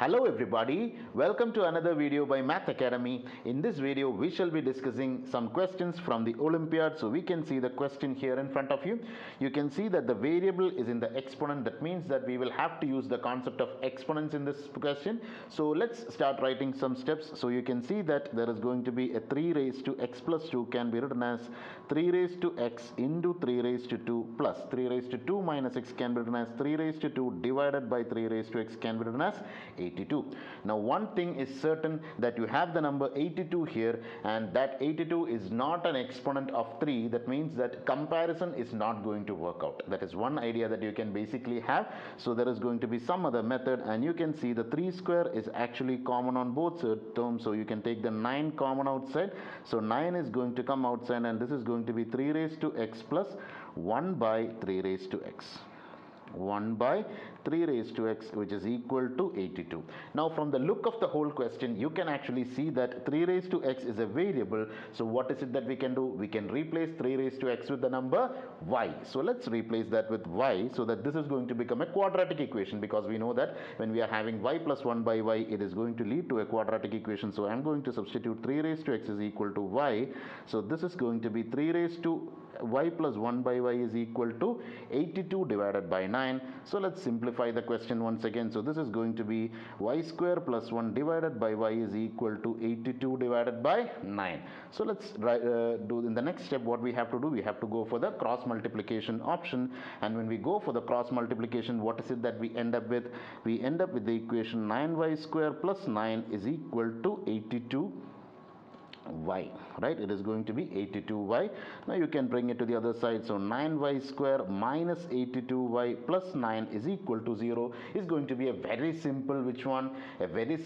Hello everybody, welcome to another video by Math Academy. In this video we shall be discussing some questions from the Olympiad. So we can see the question here in front of you. You can see that the variable is in the exponent. That means that we will have to use the concept of exponents in this question. So let's start writing some steps. So you can see that there is going to be a 3 raised to x plus 2 can be written as 3 raised to x into 3 raised to 2 plus 3 raised to 2 minus x can be written as 3 raised to 2 divided by 3 raised to x can be written as 82. Now one thing is certain, that you have the number 82 here, and that 82 is not an exponent of 3. That means that comparison is not going to work out. That is one idea that you can basically have. So there is going to be some other method, and you can see the 3 square is actually common on both terms. So you can take the 9 common outside. So 9 is going to come outside, and this is going to be 3 raised to x plus 1 by 3 raised to x. 1 by 3 raised to x, which is equal to 82. Now from the look of the whole question, you can actually see that 3 raised to x is a variable. So what is it that we can do? We can replace 3 raised to x with the number y. So let's replace that with y, so that this is going to become a quadratic equation, because we know that when we are having y plus 1 by y, it is going to lead to a quadratic equation. So I'm going to substitute 3 raised to x is equal to y. So this is going to be 3 raised to y plus 1 by y is equal to 82 divided by 9. So let's simplify the question once again. So this is going to be y square plus 1 divided by y is equal to 82 divided by 9. So let's do in the next step what we have to do. We have to go for the cross multiplication option, and when we go for the cross multiplication, what is it that we end up with? We end up with the equation 9y square plus 9 is equal to 82 y, right? It is going to be 82y. Now you can bring it to the other side. So 9y square minus 82y plus 9 is equal to 0 is going to be a very simple, which one? A very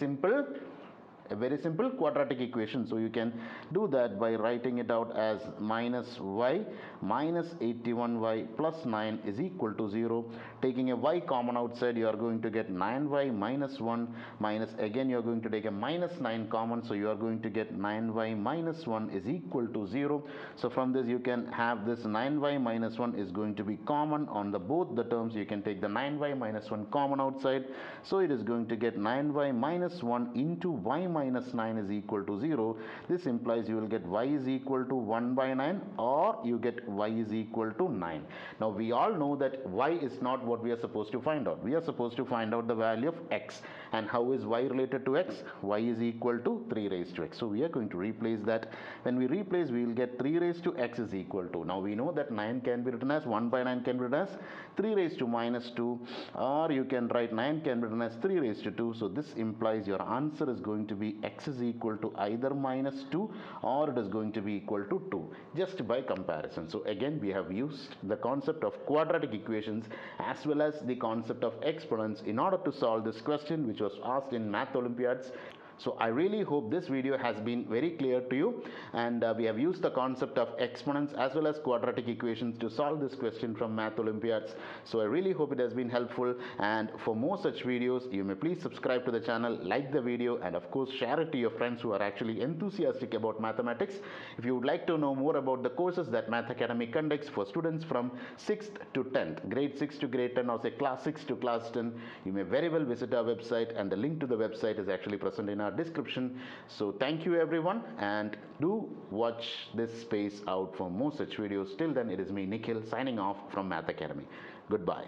simple quadratic equation. So you can do that by writing it out as minus y minus 81y plus 9 is equal to 0. Taking a y common outside, you are going to get 9y minus 1 minus, again you are going to take a minus 9 common, so you are going to get 9y minus 1 is equal to 0. So from this you can have this 9y minus 1 is going to be common on the both the terms. You can take the 9y minus 1 common outside, so it is going to get 9y minus 1 into y minus 9 is equal to 0. This implies you will get y is equal to 1 by 9, or you get y is equal to 9. Now we all know that y is not what we are supposed to find out. We are supposed to find out the value of x. And how is y related to x? Y is equal to 3 raised to x. So we are going to replace that. When we replace, we will get 3 raised to x is equal to, now we know that 9 can be written as 1 by 9 can be written as 3 raised to minus 2, or you can write 9 can be written as 3 raised to 2. So this implies your answer is going to be x is equal to either minus 2 or it is going to be equal to 2, just by comparison. So again, we have used the concept of quadratic equations as well as the concept of exponents in order to solve this question, which was asked in Math Olympiads. So I really hope this video has been very clear to you, and we have used the concept of exponents as well as quadratic equations to solve this question from Math Olympiads. So I really hope it has been helpful, and for more such videos, you may please subscribe to the channel, like the video, and of course share it to your friends who are actually enthusiastic about mathematics. If you would like to know more about the courses that Math Academy conducts for students from 6th to 10th, grade 6 to grade 10, or say class 6 to class 10, you may very well visit our website, and the link to the website is actually present in our description. So thank you everyone, and do watch this space out for more such videos. Till then, it is me, Nikhil, signing off from Math Academy. Goodbye.